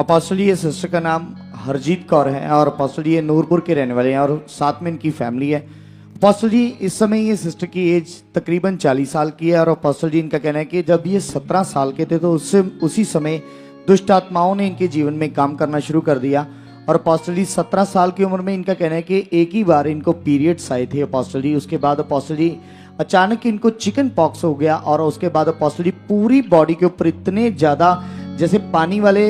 Apostle जी, ये sister का नाम हरजीत कौर है और अपोस्टल जी ये नूरपुर के रहने वाले हैं और साथ में इनकी फैमिली है। अपोस्टल जी इस समय ये सिस्टर की एज तकरीबन 40 साल की है और अपोस्टल जी इनका कहना है कि जब ये 17 साल के थे तो उसी समय दुष्ट आत्माओं ने इनके जीवन में काम करना शुरू कर दिया। और अपोस्टल जी 17 साल की उम्र में इनका कहना है कि एक ही बार इनको पीरियड्स आए थे अपोस्टल जी। उसके बाद अपोस्टल जी अचानक इनको चिकन पॉक्स हो गया और उसके बाद अपोस्टल जी पूरी बॉडी के ऊपर इतने ज़्यादा जैसे पानी वाले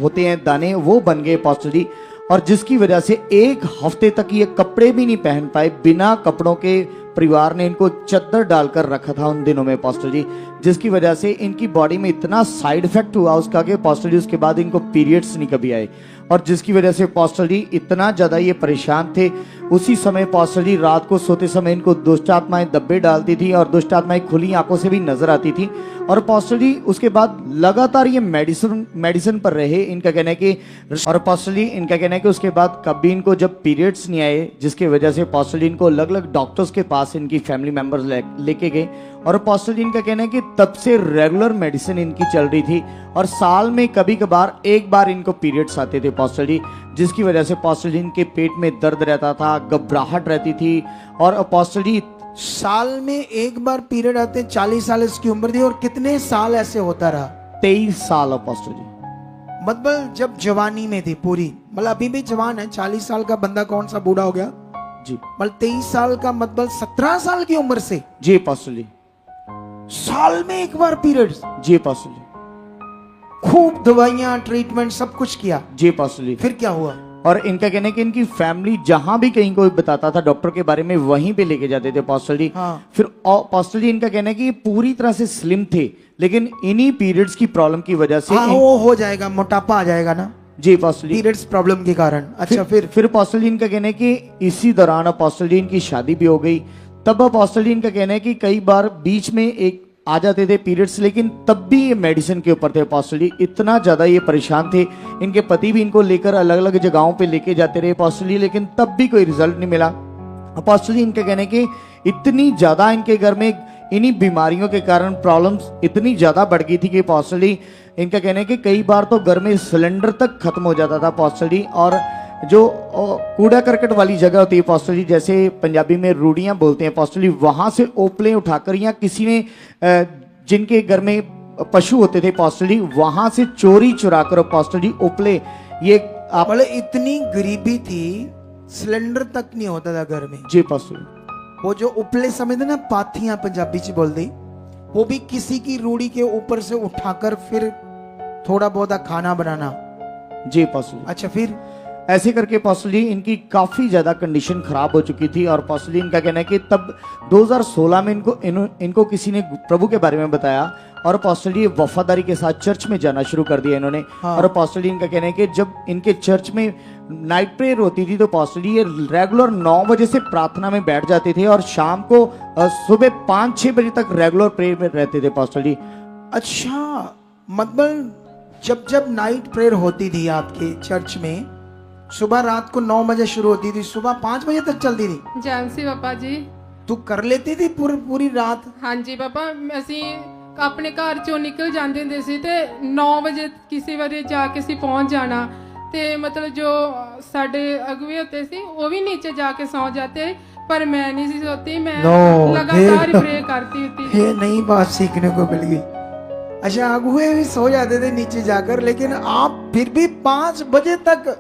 होते हैं दाने वो बन गए अपोस्टल जी। और जिसकी वजह से एक हफ्ते तक ये कपड़े भी नहीं पहन पाए, बिना कपड़ों के परिवार ने इनको चद्दर डालकर रखा था उन दिनों में अपोस्टल जी, जिसकी वजह से इनकी बॉडी में इतना साइड इफेक्ट हुआ उसका कि अपोस्टल जी उसके बाद इनको पीरियड्स नहीं कभी आए और जिसकी वजह से अपोस्टल जी इतना ज़्यादा ये परेशान थे। उसी समय अपोस्टल जी रात को सोते समय इनको दुष्ट आत्माएं दब्बे डालती थी और दुष्ट आत्माएं खुली आंखों से भी नजर आती थी। और अपोस्टल जी उसके बाद लगातार ये मेडिसिन पर रहे, इनका कहना है कि और अपोस्टल जी इनका कहना है कि उसके बाद कभी इनको जब पीरियड्स नहीं आए जिसकी वजह से अपोस्टल जी इनको अलग अलग डॉक्टर्स के पास इनकी फैमिली मेंबर्स लेके गए और अपोस्टल जी इनका कहना है कि तब से रेगुलर मेडिसिन इनकी चल रही थी और साल में कभी कभार एक बार इनको पीरियड्स आते थे अपोस्टल जी, जिसकी वजह से अपोस्टल जी इनके पेट में दर्द रहता था, घबराहट रहती थी। और अपोस्टल जी साल में एक बार पीरियड आते, 40 साल इसकी उम्र थी और कितने साल ऐसे होता रहा? 23 साल अपोस्टल जी। मतलब जब जवानी में थी पूरी, मतलब अभी भी जवान है, 40 साल का बंदा कौन सा बूढ़ा हो गया जी, मतलब 23 साल का मतलब 17 साल की उम्र से जी अपोस्टल जी, साल में एक बार पीरियड्स। जी अपोस्टल जी, खूब दवाइयां ट्रीटमेंट सब कुछ किया। जी अपोस्टल जी। फिर क्या हुआ? और इनका कहना है कि इनकी फैमिली जहां भी कहीं कोई बताता था डॉक्टर के बारे में वहीं पे लेके जाते थे अपोस्टल जी। हाँ। फिर अपोस्टल जी इनका कहना है कि ये पूरी तरह से स्लिम थे लेकिन इन्हीं पीरियड्स की प्रॉब्लम की वजह से हाँ, वो हो जाएगा, मोटापा आ जाएगा ना जी अपोस्टल जी, पीरियड्स प्रॉब्लम के कारण। अच्छा फिर अपोस्टल जी इनका कहना है कि इसी दौरान अपोस्टल जी इनकी शादी भी हो गई। तब अपोस्टल जी इनका कहना है कि कई बार बीच में एक आ जाते थे पीरियड्स लेकिन तब भी ये मेडिसिन के ऊपर थे अपोस्टल जी, इतना ज्यादा ये परेशान थे। इनके पति भी इनको लेकर अलग अलग जगहों पे लेके जाते रहे अपोस्टल जी, लेकिन तब भी कोई रिजल्ट नहीं मिला अपोस्टल जी। इनका कहना है कि इतनी ज्यादा इनके घर में इन्हीं बीमारियों के कारण प्रॉब्लम्स इतनी ज्यादा बढ़ गई थी कि अपोस्टल जी इनका कहना है कि कई बार तो घर में सिलेंडर तक खत्म हो जाता था अपोस्टल जी। और जो कूड़ा करकट वाली जगह होती है अपोस्टल जी, जैसे पंजाबी में रूड़ियां बोलते हैं अपोस्टल जी, वहां से ओपले उठाकर या किसी ने जिनके घर में पशु होते थे अपोस्टल जी वहां से चोरी चुरा कर अपोस्टल जी ओपले ये आप मतलब इतनी गरीबी थी सिलेंडर तक नहीं होता था घर में। जी अपोस्टल, वो जो उपले समझते ना, पाथियां पंजाबी च बोल दी, वो भी किसी की रूढ़ी के ऊपर से उठाकर फिर थोड़ा बहुत खाना बनाना। जी अपोस्टल। अच्छा फिर ऐसे करके अपोस्टल जी इनकी काफी ज्यादा कंडीशन खराब हो चुकी थी और अपोस्टल जी इनका कहना है कि तब 2016 में इनको किसी ने प्रभु के बारे में बताया और अपोस्टल जी वफादारी के साथ चर्च में जाना शुरू कर दिया इन्होंने। हाँ। और अपोस्टल जी इनका कहना है कि जब इनके चर्च में नाइट प्रेयर होती थी तो अपोस्टल जी ये रेगुलर 9 बजे से प्रार्थना में बैठ जाते थे और शाम को सुबह 5-6 बजे तक रेगुलर प्रेयर में रहते थे अपोस्टल जी। अच्छा, मतलब जब नाइट प्रेयर होती थी आपके चर्च में, सुबह रात को 9 बजे शुरू होती थी, सुबह 5 बजे तक चलती थी? जानसी पापा जी। तू कर लेती थी पूरी रात? हाँ जी पापा, ਅਸੀਂ ਆਪਣੇ ਘਰ ਚੋਂ ਨਿਕਲ ਜਾਂਦੇ ਹੁੰਦੇ ਸੀ ਤੇ 9 ਵਜੇ ਕਿਸੇ ਵਾਰੀ ਜਾ ਕੇ ਅਸੀਂ ਪਹੁੰਚ ਜਾਣਾ ਤੇ ਮਤਲਬ ਜੋ ਸਾਡੇ ਅਗਵੇ ਹੁੰਦੇ ਸੀ ਉਹ ਵੀ नीचे जाके सौ जाते, पर मैं नहीं सी सोती, मैं लगातार प्रे करती होती। ये नई बात सीखने को मिल गई। अच्छा, अगुए भी सो जाते थे नीचे जाकर, लेकिन आप फिर भी 5 बजे तक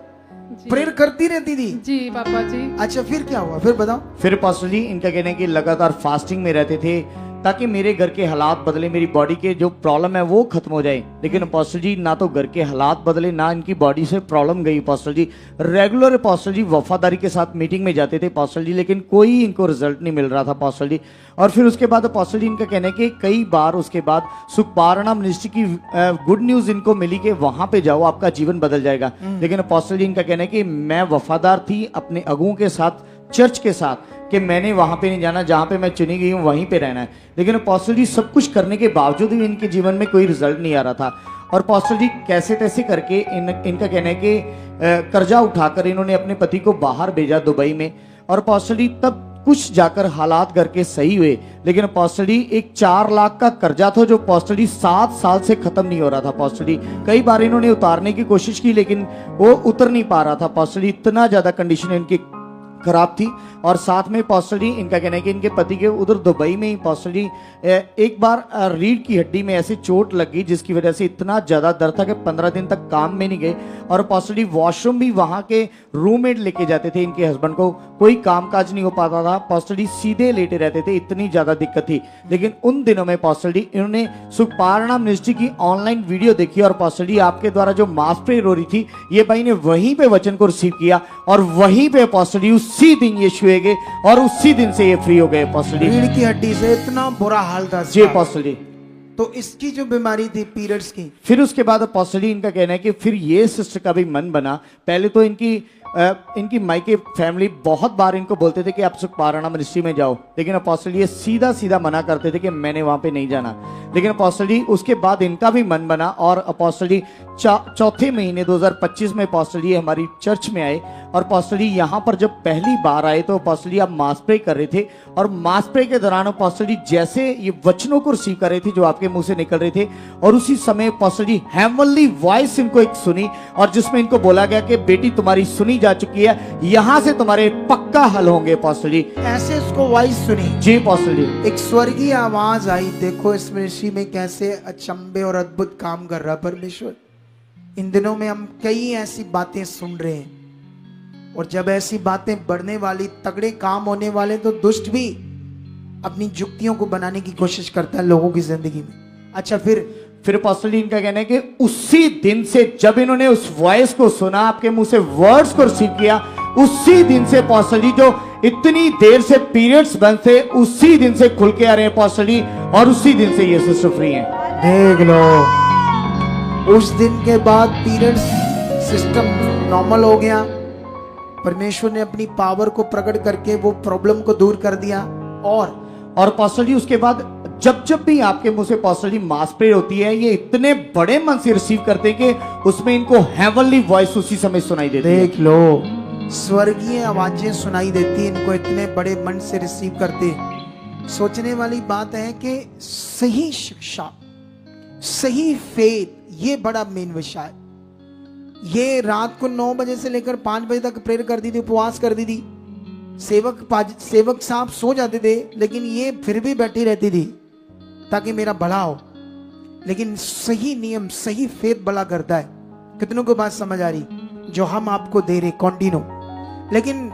प्रेयर करती रहती थी? जी पापा जी। अच्छा फिर क्या हुआ, फिर बताओ। फिर अपोस्टल जी इनका कहना है कि लगातार फास्टिंग में रहते थे ताकि मेरे घर के हालात बदले, मेरी बॉडी के जो प्रॉब्लम है वो खत्म हो जाए। लेकिन अपोस्टल जी ना तो घर के हालात बदले ना इनकी बॉडी से प्रॉब्लम गई अपोस्टल जी। रेगुलर अपोस्टल जी वफादारी के साथ मीटिंग में जाते थे अपोस्टल जी, लेकिन कोई इनको रिजल्ट नहीं मिल रहा था अपोस्टल जी। और फिर उसके बाद अपोस्टल जी इनका कहना है कि कई बार उसके बाद सुखपारणा मिनिस्ट्री की गुड न्यूज इनको मिली कि वहां पे जाओ आपका जीवन बदल जाएगा। लेकिन अपोस्टल जी इनका कहना है कि मैं वफादार थी अपने अगुओं के साथ, चर्च के साथ, कि मैंने वहां पे नहीं जाना, जहां पे मैं चुनी गई हूं वहीं पे रहना है। लेकिन अपोस्टल जी सब कुछ करने के बावजूद भी इनके जीवन में कोई रिजल्ट नहीं आ रहा था। और अपोस्टल जी कैसे तैसे करके इनका कहना है कि कर्जा उठाकर इन्होंने अपने पति को बाहर भेजा दुबई में। और अपोस्टल जी तब कुछ जाकर हालात घर के सही हुए, लेकिन अपोस्टल जी एक 4 लाख का कर्जा था जो अपोस्टल जी 7 साल से खत्म नहीं हो रहा था। अपोस्टल जी कई बार इन्होंने उतारने की कोशिश की लेकिन वो उतर नहीं पा रहा था। अपोस्टल जी इतना ज्यादा कंडीशन इनकी खराब थी। और साथ में अपोस्टल जी इनका कहना है कि इनके पति के उधर दुबई में ही अपोस्टल जी एक बार रीढ़ की हड्डी में ऐसी चोट लगी जिसकी वजह से इतना ज्यादा दर्द था कि 15 दिन तक काम में नहीं गए। और अपोस्टल जी वॉशरूम भी वहां के रूममेट लेके जाते थे इनके हस्बैंड को, कोई कामकाज नहीं हो पाता था। अपोस्टल जी सीधे लेटे रहते थे, इतनी ज्यादा दिक्कत थी। लेकिन उन दिनों में अपोस्टल जी इन्होंने सुखपारणा मिनिस्ट्री की ऑनलाइन वीडियो देखी और अपोस्टल जी आपके द्वारा जो मास प्रेयर हो रही थी ये भाई ने वहीं पे वचन को रिसीव किया और वहीं पे अपोस्टल जी उसी दिन ये छुए गए और उसी दिन से ये फ्री हो गए। अपोस्टल जी रीढ़ की हड्डी से इतना बुरा हाल था जी अपोस्टल जी। तो इसकी जो बीमारी थी पीरियड्स की, फिर उसके बाद अपोस्टल जी इनका कहना है कि फिर ये सिस्टर का भी मन बना। पहले तो इनकी मायके फैमिली बहुत बार इनको बोलते थे कि आप सुखपारणा मिनिस्ट्री में जाओ, लेकिन अपोस्टल जी ये सीधा सीधा मना करते थे कि मैंने वहां पे नहीं जाना। लेकिन अपोस्टल जी उसके बाद इनका भी मन बना और अपोस्टल जी चौथे महीने 2025 में अपोस्टल जी हमारी चर्च में आए। और अपोस्टल जी यहाँ पर जब पहली बार आए तो अपोस्टल जी आप मास प्रे कर रहे थे और मास प्रे के दौरान अपोस्टल जी जैसे ये वचनों को रिसीव कर रहे थे जो आपके मुंह से निकल रहे थे, और उसी समय अपोस्टल जी हेवनली वॉइस इनको एक सुनी और जिसमें इनको बोला गया कि बेटी तुम्हारी सुनी जा चुकी है, यहां से तुम्हारे पक्का हल होंगे। अपोस्टल जी ऐसे उसको वॉइस सुनी जी अपोस्टल जी, एक स्वर्गीय आवाज आई। देखो इस मिनिस्ट्री में कैसे अचंभे और अद्भुत काम कर रहा परमेश्वर। इन दिनों में हम कई ऐसी बातें सुन रहे हैं और जब ऐसी बातें बढ़ने वाली, तगड़े काम होने वाले, तो दुष्ट भी अपनी जुक्तियों को बनाने की कोशिश करता है लोगों की जिंदगी में। अच्छा फिर अपोस्टल जी इनका कहना है कि उसी दिन से जब इन्होंने उस वॉइस को सुना, आपके मुंह से वर्ड्स को रिसीव किया, उसी दिन से अपोस्टल जी जो इतनी देर से पीरियड्स बंद थे उसी दिन से खुल के आ रहे हैं अपोस्टल जी, और उसी दिन से ये सिस्टर फ्री हैं। देख लो, उस दिन के बाद पीरियड्स सिस्टम नॉर्मल हो गया। परमेश्वर ने अपनी पावर को प्रकट करके वो प्रॉब्लम को दूर कर दिया। और अपोस्टल जी उसके बाद जब भी आपके मुंह से अपोस्टल जी मास प्रेयर होती है, ये इतने बड़े मन से रिसीव करते हैं कि उसमें इनको हेवनली वॉइस उसी समय सुनाई देती है। देख लो, स्वर्गीय आवाजें सुनाई देती इनको, इतने बड़े मन से रिसीव करते। सोचने वाली बात है कि सही शिक्षा, सही फेथ, ये बड़ा मेन विषय है। ये रात को 9 बजे से लेकर 5 बजे तक प्रेयर करती थी, उपवास करती थी। सेवक साहब सो जाते थे लेकिन ये फिर भी बैठी रहती थी ताकि मेरा भला हो। लेकिन सही नियम, सही फेथ बड़ा करता है। कितनों को बात समझ आ रही जो हम आपको दे रहे कंटिन्यू? लेकिन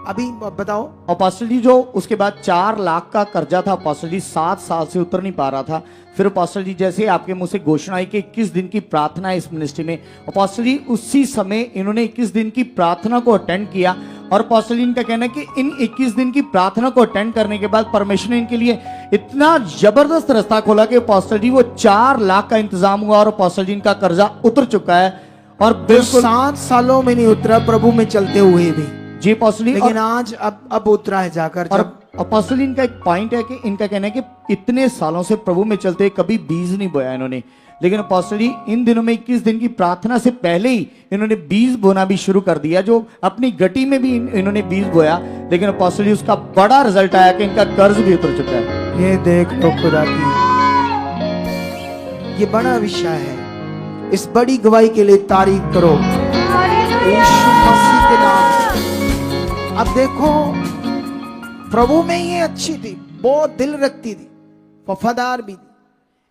अभी बताओ। अपोस्टल जी जो उसके बाद 4 लाख का कर्जा था, अपोस्टल जी 7 साल से उतर नहीं पा रहा था। फिर अपोस्टल जी जैसे आपके मुंह से घोषणा आई कि 21 दिन की प्रार्थना है इस मिनिस्ट्री में, अपोस्टल जी उसी समय इन्होंने 21 दिन की प्रार्थना को अटेंड किया। और अपोस्टल जी इनका कहना है कि इन 21 दिन की प्रार्थना को अटेंड करने के बाद परमेश्वर ने इनके लिए इतना जबरदस्त रास्ता खोला कि अपोस्टल जी वो 4 लाख का इंतजाम हुआ और अपोस्टल जी इनका कर्जा उतर चुका है। और बिल्कुल 7 सालों में नहीं उतरा, प्रभु में चलते हुए भी जी अपोस्टल जी, लेकिन आज अब उतरा है जाकर। और जब अपोस्टल जी इनका एक पॉइंट है कि इनका कहना है कि इतने सालों से प्रभु में चलते कभी बीज नहीं बोया इन्होंने, लेकिन अपोस्टल जी इन दिनों में 21 दिन की प्रार्थना से पहले ही इन्होंने बीज बोना भी शुरू कर दिया। जो अपनी गटी में भी इन्होंने बीज बोया, लेकिन अपोस्टल जी उसका बड़ा रिजल्ट आया कि इनका कर्ज भी उतर चुका है। ये देख लो खुदा की, ये बड़ा विषय है। इस बड़ी गवाही के लिए तारीफ करो यीशु मसीह के नाम से। अब देखो, प्रभु में ये अच्छी थी, बहुत दिल रखती थी, वफादार भी थी,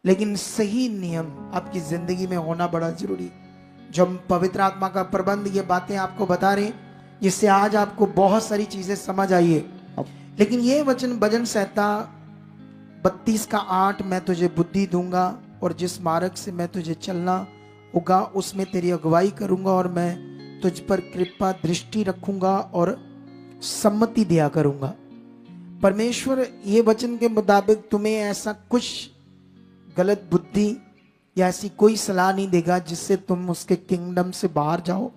लेकिन सही नियम आपकी जिंदगी में होना बड़ा जरूरी। जब पवित्र आत्मा का प्रबंध ये बातें आपको बता रहे, जिससे आज आपको बहुत सारी चीजें समझ आई है। लेकिन ये वचन भजन संहिता 32:8, मैं तुझे बुद्धि दूंगा और जिस मार्ग से मैं तुझे चलना होगा उसमें तेरी अगुवाई करूंगा और मैं तुझ पर कृपा दृष्टि रखूंगा और सम्मति दिया करूंगा। परमेश्वर ये वचन के मुताबिक तुम्हें ऐसा कुछ गलत बुद्धि या ऐसी कोई सलाह नहीं देगा जिससे तुम उसके किंगडम से बाहर जाओ।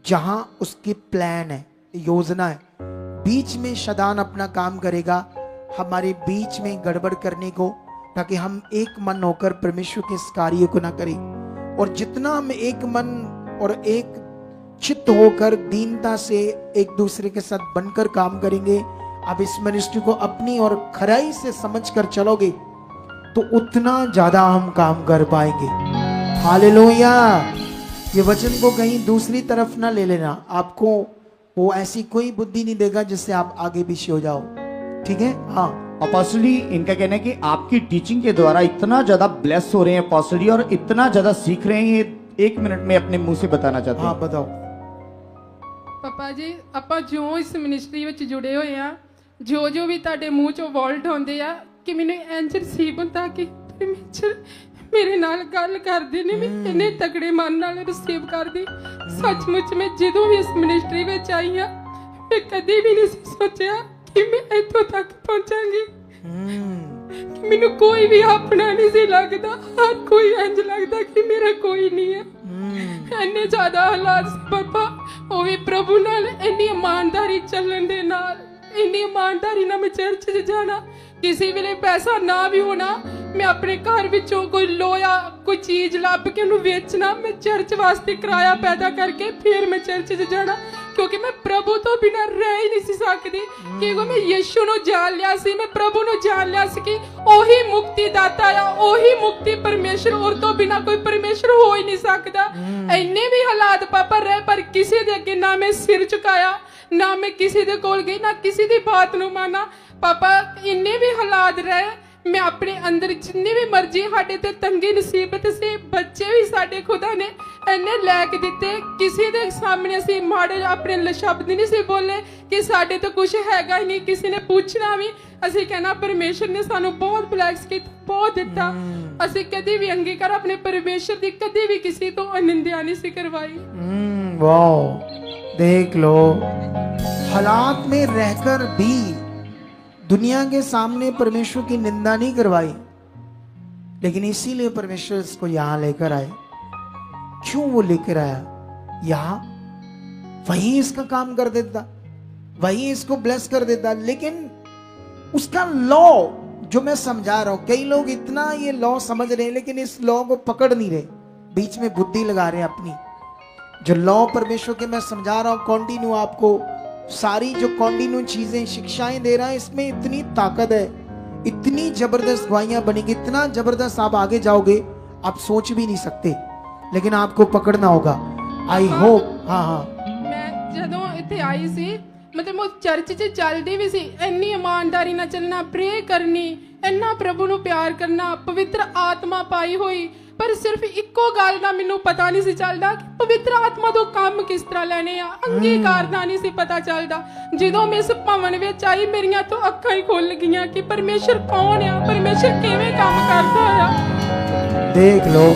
जहां उसकी प्लान है, योजना है, बीच में शैतान अपना काम करेगा हमारे बीच में गड़बड़ करने को, ताकि हम एक मन होकर परमेश्वर के इस कार्य को ना करें। और जितना हम एक मन और एक चित्त होकर दीनता से एक दूसरे के साथ बनकर काम करेंगे, आप इस मिनिस्ट्री को अपनी और खराई से समझकर चलोगे तो उतना ज्यादा हम काम कर पाएंगे। हालेलुया। ये वचन को कहीं दूसरी तरफ ना ले लेना, आपको वो ऐसी कोई बुद्धि नहीं देगा जिससे आप आगे पीछे हो जाओ, ठीक है? हाँ अपोस्टल जी, इनका कहना है कि आपकी टीचिंग के द्वारा इतना ज्यादा ब्लेस हो रहे हैं अपोस्टल जी, और इतना ज्यादा सीख रहे हैं, ये 1 मिनट में अपने मुंह से बताना चाहते हैं। हाँ बताओ। ਪਾਪਾ ਜੀ ਆਪਾਂ ਜੋ ਇਸ ਮਿਨਿਸਟਰੀ ਵਿੱਚ ਜੁੜੇ ਹੋਏ ਆ, ਜੋ ਜੋ ਵੀ ਤੁਹਾਡੇ ਮੂੰਹ ਚੋਂ ਵਰਡ ਆਉਂਦੇ ਆ, ਕਿ ਮੈਨੂੰ ਇੰਜ ਰਿਸੀਵ ਹੁੰਦਾ ਕਿ ਪਰਮੇਸ਼ਰ ਮੇਰੇ ਨਾਲ ਗੱਲ ਕਰਦੇ ਨੇ, ਮੈਂ ਇੰਨੇ ਤਕੜੇ ਮਨ ਨਾਲ ਰਿਸੀਵ ਕਰਦੀ। ਸੱਚਮੁੱਚ ਮੈਂ ਜਦੋਂ ਵੀ ਇਸ ਮਿਨਿਸਟਰੀ ਵਿੱਚ ਆਈ ਆ, ਮੈਂ ਕਦੇ ਵੀ ਨਹੀਂ ਸੀ ਸੋਚਿਆ ਕਿ ਮੈਂ ਇੱਥੋਂ ਤੱਕ ਪਹੁੰਚਾਂਗੀ। ਕਿ ਮੈਨੂੰ ਕੋਈ ਵੀ ਆਪਣਾ ਨਹੀਂ ਸੀ ਲੱਗਦਾ, ਹਰ ਕੋਈ ਇੰਜ ਲੱਗਦਾ ਕਿ ਮੇਰਾ ਕੋਈ ਨਹੀਂ ਹੈ। ਇੰਨੇ ਜ਼ਿਆਦਾ ਹਾਲਾਤ ਸੀ ਪਾਪਾ, ਉਹ ਵੀ ਪ੍ਰਭੂ ਨਾਲ ਇੰਨੀ ਇਮਾਨਦਾਰੀ ਚੱਲਣ ਦੇ ਨਾਲ, ਇੰਨੀ ਇਮਾਨਦਾਰੀ ਨਾਲ ਮੈਂ ਚਰਚ 'ਚ ਜਾਣਾ। ਕਿਸੇ ਵੇਲੇ ਪੈਸਾ ਨਾ ਵੀ ਹੋਣਾ, ਮੈਂ ਆਪਣੇ ਘਰ ਵਿੱਚੋਂ ਕੋਈ ਲੋਹਾ ਕੋਈ ਚੀਜ਼ ਲੱਭ ਕੇ ਉਹਨੂੰ ਵੇਚਣਾ, ਮੈਂ ਚਰਚ ਵਾਸਤੇ ਕਿਰਾਇਆ ਪੈਦਾ ਕਰਕੇ ਫਿਰ ਮੈਂ ਚਰਚ 'ਚ ਜਾਣਾ, ਕਿਉਂਕਿ ਮੈਂ ਪ੍ਰਭੂ ਤੋਂ ਬਿਨਾਂ ਰਹਿ ਹੀ ਨਹੀਂ ਸੀ ਸਕਦੀ। ਕਿਉਂਕਿ ਮੈਂ ਯਿਸੂ ਨੂੰ ਜਾਣ ਲਿਆ ਸੀ, ਮੈਂ ਪ੍ਰਭੂ ਨੂੰ ਜਾਣ ਲਿਆ ਸੀ ਕਿ ਉਹੀ ਮੁਕਤੀ ਦਾਤਾ ਆ, ਉਹੀ ਮੁਕਤੀ ਪਰਮੇਸ਼ਰ, ਔਰ ਤੋਂ ਬਿਨਾਂ ਕੋਈ ਪਰਮੇਸ਼ਰ ਹੋ ਹੀ ਨਹੀਂ ਸਕਦਾ। ਇੰਨੇ ਵੀ ਹਾਲਾਤ ਪਾਪਾ ਰਹੇ, ਪਰ ਕਿਸੇ ਦੇ ਅੱਗੇ ਨਾ ਮੈਂ ਸਿਰ ਝੁਕਾਇਆ, ਨਾ ਮੈਂ ਕਿਸੇ ਦੇ ਕੋਲ ਗਈ, ਨਾ ਕਿਸੇ ਦੀ ਬਾਤ ਨੂੰ ਮਾਨਾ। ਪਾਪਾ ਇੰਨੇ ਵੀ ਹਾਲਾਤ ਰਹੇ, ਮੈਂ ਆਪਣੇ ਅੰਦਰ ਜਿੰਨੇ ਵੀ ਮਰਜ਼ੀ ਸਾਡੇ ਤੇ ਤੰਗੀ ਨਸੀਬਤ ਸੀ, ਬੱਚੇ ਵੀ ਸਾਡੇ ਖੁਦਾ ਨੇ ਇੰਨੇ ਲੈ ਕੇ ਦਿੱਤੇ, ਕਿਸੇ ਦੇ ਸਾਹਮਣੇ ਅਸੀਂ ਮਾੜੇ ਆਪਣੇ ਸ਼ਬਦ ਨਹੀਂ ਸੀ ਬੋਲੇ ਕਿ ਸਾਡੇ ਤੋਂ ਕੁਝ ਹੈਗਾ ਹੀ ਨਹੀਂ। ਕਿਸੇ ਨੇ ਪੁੱਛਣਾ ਵੀ, ਅਸੀਂ ਕਹਿਣਾ ਪਰਮੇਸ਼ਰ ਨੇ ਸਾਨੂੰ ਬਹੁਤ ਬਲੈਸ ਕੀਤਾ, ਬਹੁਤ ਦਿੱਤਾ। ਅਸੀਂ ਕਦੀ ਵੀ ਅੰਗੀਕਾਰ ਆਪਣੇ ਪਰਮੇਸ਼ਰ ਦੀ ਕਦੀ ਵੀ ਕਿਸੇ ਤੋਂ ਅਨਿੰਦਿਆ ਨਹੀਂ ਸੀ ਕਰਵਾਈ। वाह, देख लो, हालात में रहकर भी दुनिया के सामने परमेश्वर की निंदा नहीं करवाई, लेकिन इसीलिए परमेश्वर इसको यहां लेकर आए। क्यों वो लेकर आया यहां? वही इसका काम कर देता, वही इसको ब्लेस कर देता, लेकिन उसका लॉ जो मैं समझा रहा हूं, कई लोग इतना ये लॉ समझ रहे हैं लेकिन इस लॉ को पकड़ नहीं रहे, बीच में बुद्धि लगा रहे हैं अपनी। जो लॉ परमेश्वर के मैं समझा रहा हूं, कॉन्टिन्यू आपको सारी जो कॉन्टिन्यू चीजें शिक्षाएं दे रहा है, इसमें इतनी ताकत है, इतनी जबरदस्त गवाहियां बनेगी, इतना जबरदस्त आप आगे जाओगे आप सोच भी नहीं सकते, लेकिन आपको पकड़ना होगा। I hope. हाँ हाँ ਮੈਂ ਜਦੋਂ ਇੱਥੇ ਆਈ ਸੀ, ਮਤਲਬ ਉਹ ਚਰਚ 'ਚ ਚੱਲਦੀ ਵੀ ਸੀ, ਇੰਨੀ ਇਮਾਨਦਾਰੀ ਨਾਲ ਚੱਲਣਾ, ਪ੍ਰੇ ਕਰਨੀ, ਇੰਨਾ ਪ੍ਰਭੂ ਨੂੰ ਪਿਆਰ ਕਰਨਾ, ਪਵਿੱਤਰ ਆਤਮਾ ਪਾਈ ਹੋਈ, ਪਰ ਸਿਰਫ ਇੱਕੋ ਗੱਲ ਦਾ ਮੈਨੂੰ ਪਤਾ ਨਹੀਂ ਸੀ ਚੱਲਦਾ ਕਿ ਪਵਿੱਤਰ ਆਤਮਾ ਤੋਂ ਕੰਮ ਕਿਸ ਤਰ੍ਹਾਂ ਲੈਣੇ ਆ, ਅੰਗੀਕਾਰ ਦਾ ਨਹੀਂ ਸੀ ਪਤਾ ਚੱਲਦਾ। ਜਦੋਂ ਮੈਂ ਇਸ ਭਵਨ ਵਿੱਚ ਆਈ, ਮੇਰੀਆਂ ਤੋਂ ਅੱਖਾਂ ਹੀ ਖੁੱਲ ਗਈਆਂ ਕਿ ਪਰਮੇਸ਼ਰ ਕੌਣ ਆ, ਪਰਮੇਸ਼ਰ ਕਿਵੇਂ ਕੰਮ करता है। देख लो,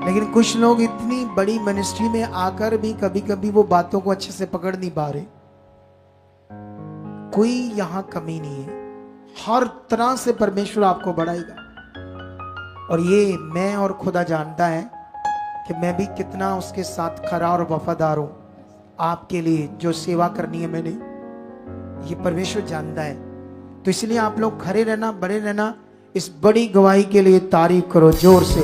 लेकिन कुछ लोग इतनी बड़ी मिनिस्ट्री में आकर भी कभी कभी वो बातों को अच्छे से पकड़ नहीं पा रहे। कोई यहां कमी नहीं है, हर तरह से परमेश्वर आपको बढ़ाएगा, और ये मैं और खुदा जानता है कि मैं भी कितना उसके साथ खरा और वफादार हूं आपके लिए। जो सेवा करनी है मैंने, ये परमेश्वर जानता है। तो इसलिए आप लोग खड़े रहना, बड़े रहना, इस बड़ी गवाही के लिए तारीफ करो जोर से।